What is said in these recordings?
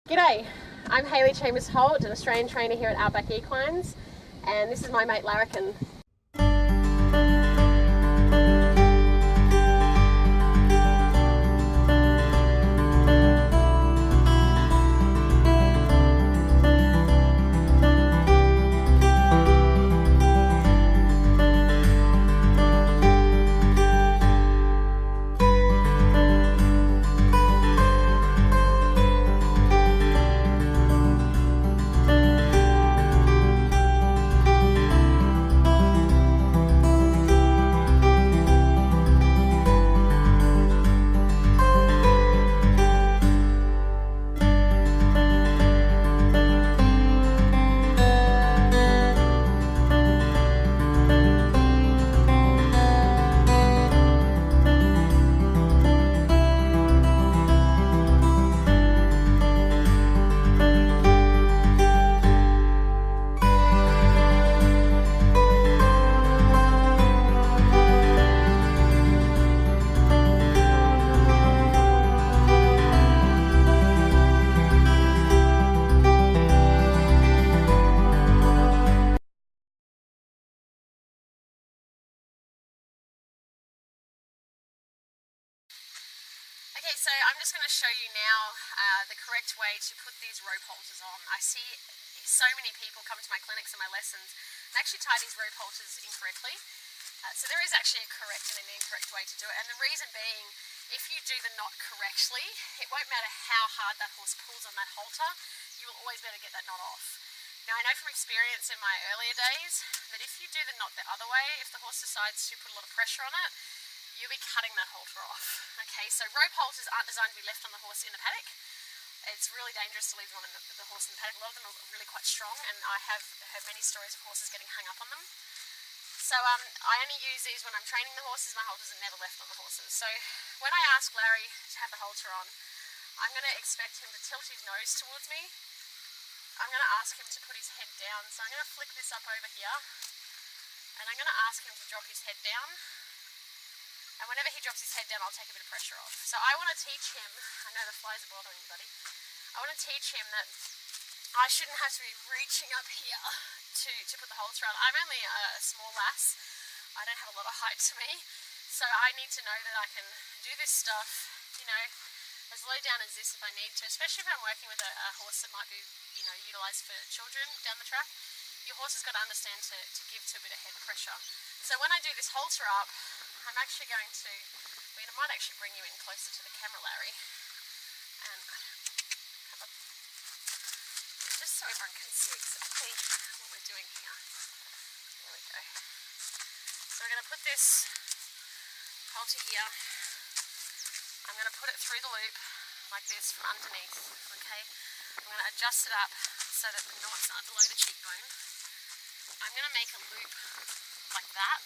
G'day, I'm Hayley Chambers-Holt, an Australian trainer here at Outback Equines, and this is my mate Larrikin. Okay, so I'm just going to show you now the correct way to put these rope halters on. I see so many people come to my clinics and my lessons and actually tie these rope halters incorrectly. So there is actually a correct and an incorrect way to do it, and the reason being, if you do the knot correctly, it won't matter how hard that horse pulls on that halter, you will always be able to get that knot off. Now I know from experience in my earlier days that if you do the knot the other way, if the horse decides to put a lot of pressure on it, you'll be cutting that halter off. Okay, so rope halters aren't designed to be left on the horse in the paddock. It's really dangerous to leave them on the horse in the paddock. A lot of them are really quite strong, and I have heard many stories of horses getting hung up on them. So I only use these when I'm training the horses. My halters are never left on the horses. So when I ask Larry to have the halter on, I'm going to expect him to tilt his nose towards me. I'm going to ask him to put his head down. So I'm going to flick this up over here, and I'm going to ask him to drop his head down. And whenever he drops his head down, I'll take a bit of pressure off. So I want to teach him, I know the flies are bothering you, buddy. I want to teach him that I shouldn't have to be reaching up here to put the halter on. I'm only a small lass. I don't have a lot of height to me. So I need to know that I can do this stuff, you know, as low down as this if I need to, especially if I'm working with a horse that might be, you know, utilised for children down the track. Your horse has got to understand to give to a bit of head pressure. So when I do this halter up, I'm actually going to, I might actually bring you in closer to the camera, Larry, and just so everyone can see exactly what we're doing here. There we go. So we're going to put this halter here. I'm going to put it through the loop like this from underneath, okay? I'm going to adjust it up so that the knot's not below the cheekbone. I'm going to make a loop like that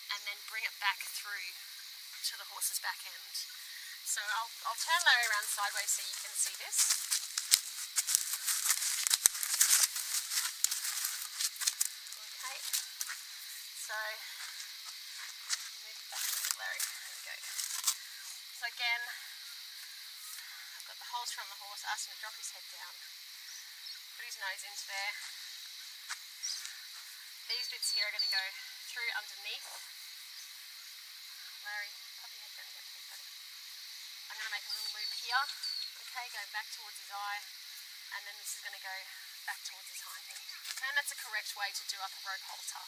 and then bring it back through to the horse's back end. So I'll turn Larry around sideways so you can see this. Okay, so move it back a bit, Larry. There we go. So again, I've got the halter on the horse, ask him to drop his head down, put his nose into there. These bits here are going to go through underneath. Larry, pop your head down again, please, buddy. I'm going to make a little loop here, okay, going back towards his eye, and then this is going to go back towards his hind end. Okay, and that's a correct way to do up a rope halter.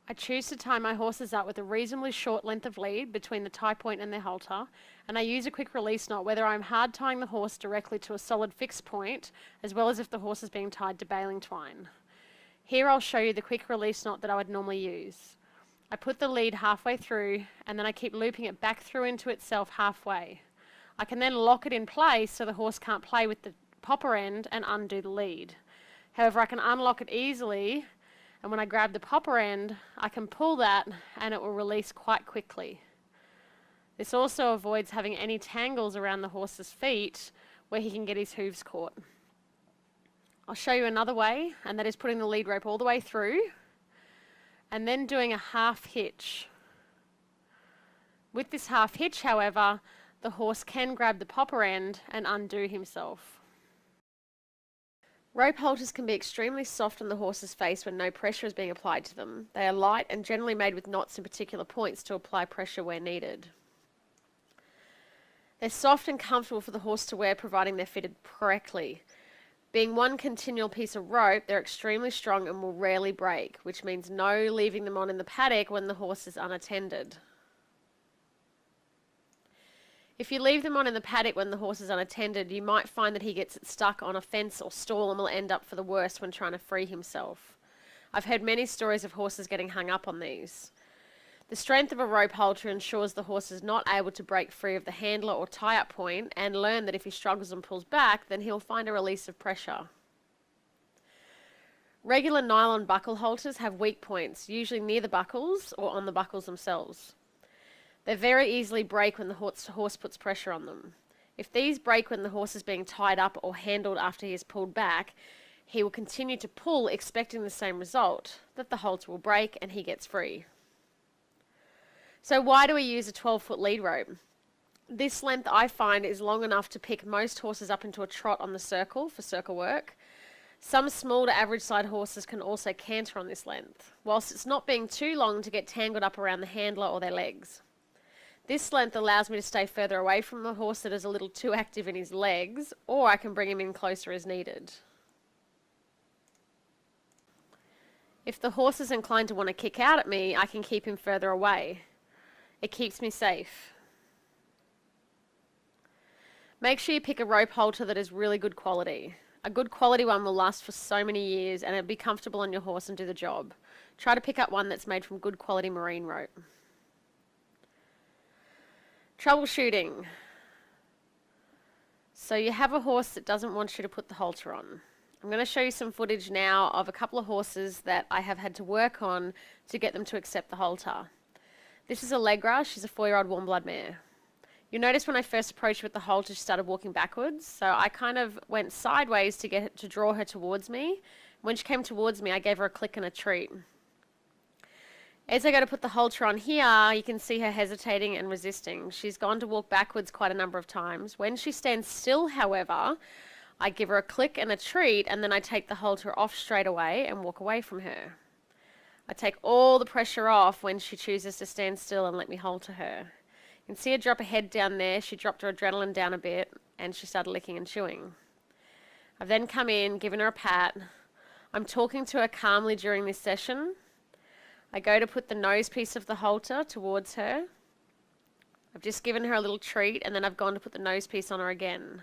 I choose to tie my horses up with a reasonably short length of lead between the tie point and their halter, and I use a quick release knot whether I'm hard tying the horse directly to a solid fixed point, as well as if the horse is being tied to baling twine. Here I'll show you the quick release knot that I would normally use. I put the lead halfway through, and then I keep looping it back through into itself halfway. I can then lock it in place so the horse can't play with the popper end and undo the lead. However, I can unlock it easily, and when I grab the popper end, I can pull that and it will release quite quickly. This also avoids having any tangles around the horse's feet where he can get his hooves caught. I'll show you another way, and that is putting the lead rope all the way through and then doing a half hitch. With this half hitch, however, the horse can grab the popper end and undo himself. Rope halters can be extremely soft on the horse's face when no pressure is being applied to them. They are light and generally made with knots in particular points to apply pressure where needed. They're soft and comfortable for the horse to wear, providing they're fitted correctly. Being one continual piece of rope, they're extremely strong and will rarely break, which means no leaving them on in the paddock when the horse is unattended. If you leave them on in the paddock when the horse is unattended, you might find that he gets stuck on a fence or stall and will end up for the worst when trying to free himself. I've heard many stories of horses getting hung up on these. The strength of a rope halter ensures the horse is not able to break free of the handler or tie-up point, and learn that if he struggles and pulls back, then he'll find a release of pressure. Regular nylon buckle halters have weak points, usually near the buckles or on the buckles themselves. They very easily break when the horse puts pressure on them. If these break when the horse is being tied up or handled after he is pulled back, he will continue to pull, expecting the same result, that the halter will break and he gets free. So why do we use a 12-foot lead rope? This length, I find, is long enough to pick most horses up into a trot on the circle for circle work. Some small to average sized horses can also canter on this length, whilst it's not being too long to get tangled up around the handler or their legs. This length allows me to stay further away from the horse that is a little too active in his legs, or I can bring him in closer as needed. If the horse is inclined to want to kick out at me, I can keep him further away. It keeps me safe. Make sure you pick a rope halter that is really good quality. A good quality one will last for so many years and it'll be comfortable on your horse and do the job. Try to pick up one that's made from good quality marine rope. Troubleshooting. So you have a horse that doesn't want you to put the halter on. I'm going to show you some footage now of a couple of horses that I have had to work on to get them to accept the halter. This is Allegra. She's a 4-year-old warm blood mare. You'll notice when I first approached her with the halter, she started walking backwards. So I kind of went sideways to draw her towards me. When she came towards me, I gave her a click and a treat. As I go to put the halter on here, you can see her hesitating and resisting. She's gone to walk backwards quite a number of times. When she stands still, however, I give her a click and a treat, and then I take the halter off straight away and walk away from her. I take all the pressure off when she chooses to stand still and let me halter her. You can see her drop her head down there. She dropped her adrenaline down a bit and she started licking and chewing. I've then come in, given her a pat. I'm talking to her calmly during this session. I go to put the nose piece of the halter towards her. I've just given her a little treat and then I've gone to put the nose piece on her again.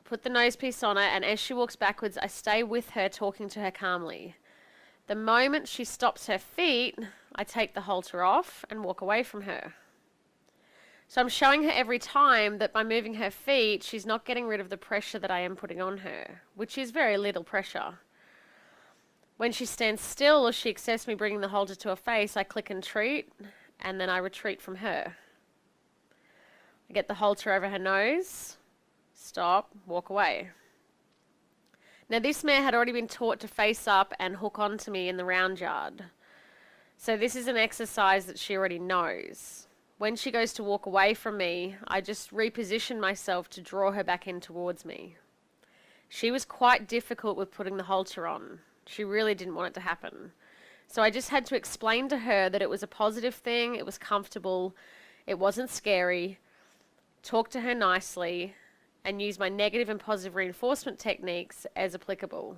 I put the nose piece on her, and as she walks backwards, I stay with her, talking to her calmly. The moment she stops her feet, I take the halter off and walk away from her. So I'm showing her every time that by moving her feet, she's not getting rid of the pressure that I am putting on her, which is very little pressure. When she stands still or she accepts me bringing the halter to her face, I click and treat, and then I retreat from her. I get the halter over her nose, stop, walk away. Now this mare had already been taught to face up and hook onto me in the round yard. So this is an exercise that she already knows. When she goes to walk away from me, I just reposition myself to draw her back in towards me. She was quite difficult with putting the halter on. She really didn't want it to happen. So I just had to explain to her that it was a positive thing, it was comfortable, it wasn't scary, talk to her nicely, and use my negative and positive reinforcement techniques as applicable.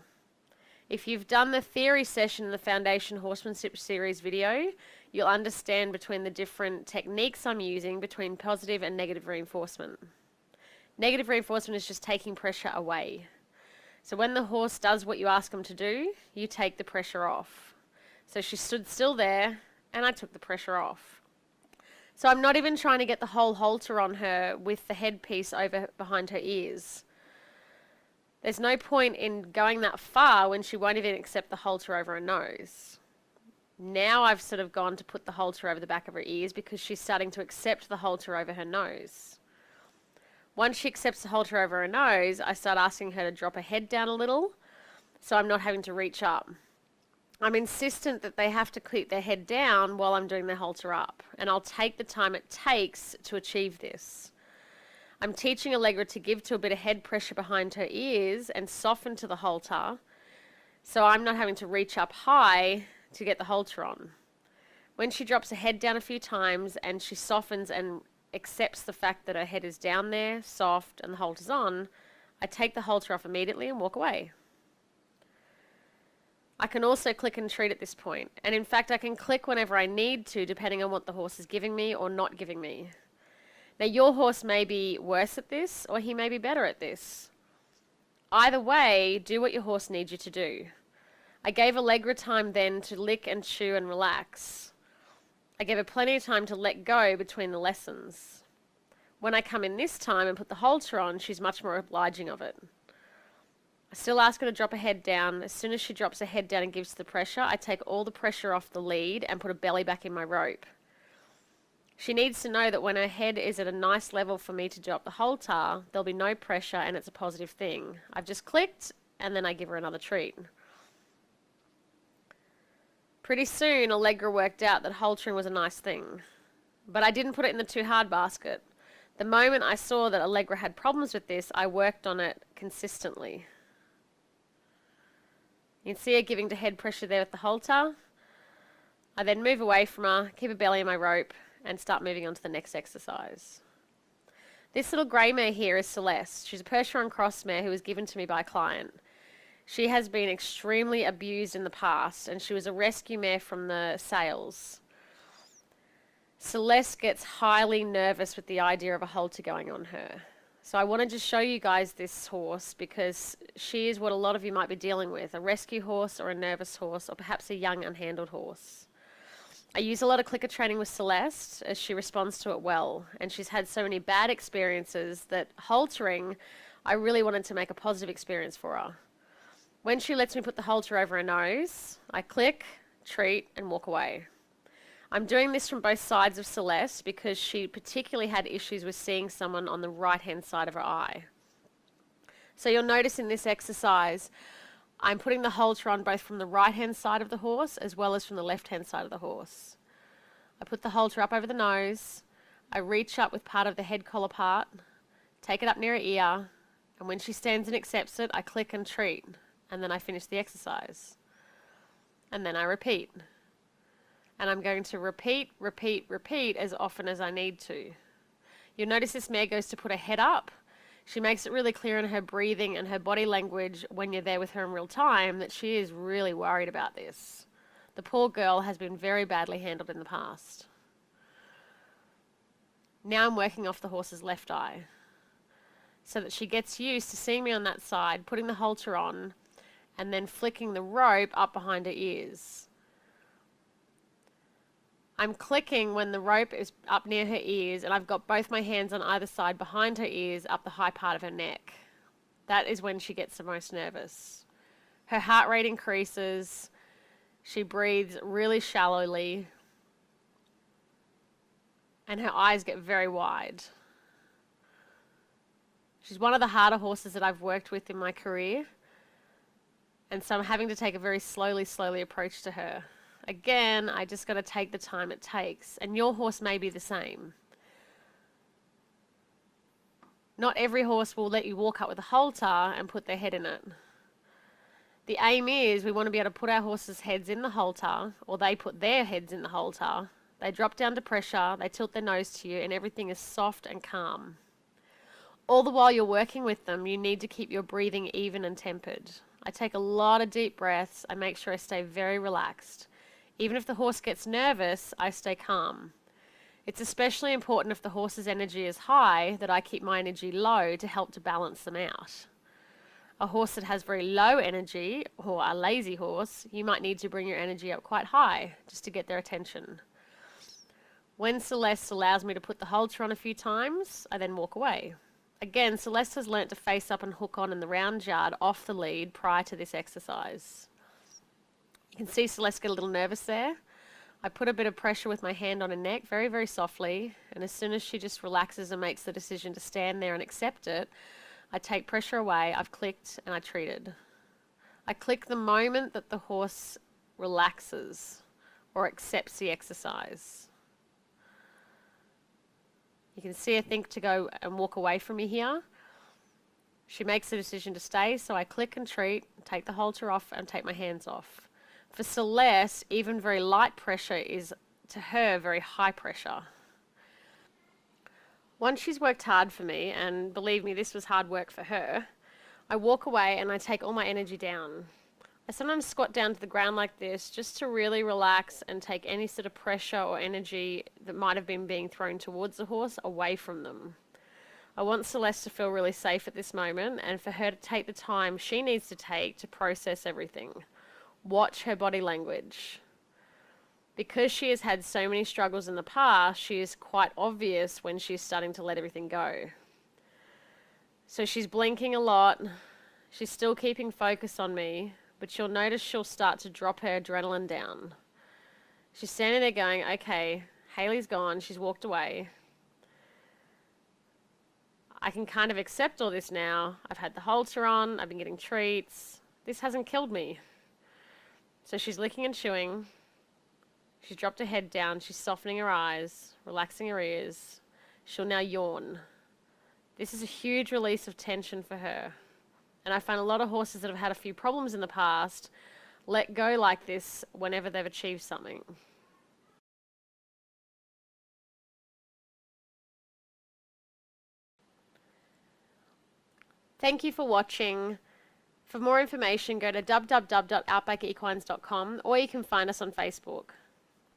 If you've done the theory session in the Foundation Horsemanship series video, you'll understand between the different techniques I'm using between positive and negative reinforcement. Negative reinforcement is just taking pressure away. So when the horse does what you ask him to do, you take the pressure off. So she stood still there and I took the pressure off. So I'm not even trying to get the whole halter on her with the headpiece over behind her ears. There's no point in going that far when she won't even accept the halter over her nose. Now I've sort of gone to put the halter over the back of her ears because she's starting to accept the halter over her nose. Once she accepts the halter over her nose, I start asking her to drop her head down a little so I'm not having to reach up. I'm insistent that they have to keep their head down while I'm doing the halter up, and I'll take the time it takes to achieve this. I'm teaching Allegra to give to a bit of head pressure behind her ears and soften to the halter, so I'm not having to reach up high to get the halter on. When she drops her head down a few times and she softens and accepts the fact that her head is down there, soft, and the halter's on, I take the halter off immediately and walk away. I can also click and treat at this point, and in fact I can click whenever I need to depending on what the horse is giving me or not giving me. Now your horse may be worse at this or he may be better at this. Either way, do what your horse needs you to do. I gave Allegra time then to lick and chew and relax. I gave her plenty of time to let go between the lessons. When I come in this time and put the halter on, she's much more obliging of it. I still ask her to drop her head down. As soon as she drops her head down and gives the pressure, I take all the pressure off the lead and put her belly back in my rope. She needs to know that when her head is at a nice level for me to drop the halter, there'll be no pressure and it's a positive thing. I've just clicked and then I give her another treat. Pretty soon, Allegra worked out that haltering was a nice thing, but I didn't put it in the too hard basket. The moment I saw that Allegra had problems with this, I worked on it consistently. You can see her giving to head pressure there with the halter. I then move away from her, keep her belly in my rope, and start moving on to the next exercise. This little grey mare here is Celeste. She's a Percheron cross mare who was given to me by a client. She has been extremely abused in the past, and she was a rescue mare from the sales. Celeste gets highly nervous with the idea of a halter going on her. So I wanted to show you guys this horse because she is what a lot of you might be dealing with, a rescue horse or a nervous horse or perhaps a young unhandled horse. I use a lot of clicker training with Celeste as she responds to it well, and she's had so many bad experiences that haltering, I really wanted to make a positive experience for her. When she lets me put the halter over her nose, I click, treat, and walk away. I'm doing this from both sides of Celeste because she particularly had issues with seeing someone on the right-hand side of her eye. So you'll notice in this exercise, I'm putting the halter on both from the right-hand side of the horse as well as from the left-hand side of the horse. I put the halter up over the nose, I reach up with part of the head collar part, take it up near her ear, and when she stands and accepts it, I click and treat, and then I finish the exercise. And then I repeat. And I'm going to repeat as often as I need to. You'll notice this mare goes to put her head up. She makes it really clear in her breathing and her body language when you're there with her in real time that she is really worried about this. The poor girl has been very badly handled in the past. Now I'm working off the horse's left eye so that she gets used to seeing me on that side, putting the halter on, and then flicking the rope up behind her ears. I'm clicking when the rope is up near her ears and I've got both my hands on either side behind her ears up the high part of her neck. That is when she gets the most nervous. Her heart rate increases, she breathes really shallowly, and her eyes get very wide. She's one of the harder horses that I've worked with in my career, and so I'm having to take a very slowly approach to her. Again, I just got to take the time it takes, and your horse may be the same. Not every horse will let you walk up with a halter and put their head in it. The aim is we want to be able to put our horses' heads in the halter, or they put their heads in the halter. They drop down to pressure, they tilt their nose to you, and everything is soft and calm. All the while you're working with them, you need to keep your breathing even and tempered. I take a lot of deep breaths. I make sure I stay very relaxed. Even if the horse gets nervous, I stay calm. It's especially important if the horse's energy is high that I keep my energy low to help to balance them out. A horse that has very low energy, or a lazy horse, you might need to bring your energy up quite high just to get their attention. When Celeste allows me to put the halter on a few times, I then walk away. Again, Celeste has learnt to face up and hook on in the round yard off the lead prior to this exercise. You can see Celeste get a little nervous there. I put a bit of pressure with my hand on her neck, very, very softly, and as soon as she just relaxes and makes the decision to stand there and accept it, I take pressure away, I've clicked, and I treated. I click the moment that the horse relaxes or accepts the exercise. You can see her think to go and walk away from me here. She makes the decision to stay, so I click and treat, take the halter off, and take my hands off. For Celeste, even very light pressure is, to her, very high pressure. Once she's worked hard for me, and believe me, this was hard work for her, I walk away and I take all my energy down. I sometimes squat down to the ground like this just to really relax and take any sort of pressure or energy that might have been being thrown towards the horse away from them. I want Celeste to feel really safe at this moment and for her to take the time she needs to take to process everything. Watch her body language. Because she has had so many struggles in the past, she is quite obvious when she's starting to let everything go. So she's blinking a lot. She's still keeping focus on me, but you'll notice she'll start to drop her adrenaline down. She's standing there going, okay, Hayley's gone, she's walked away. I can kind of accept all this now. I've had the halter on, I've been getting treats. This hasn't killed me. So she's licking and chewing. She's dropped her head down, she's softening her eyes, relaxing her ears. She'll now yawn. This is a huge release of tension for her. And I find a lot of horses that have had a few problems in the past let go like this whenever they've achieved something. Thank you for watching. For more information, go to www.outbackequines.com or you can find us on Facebook.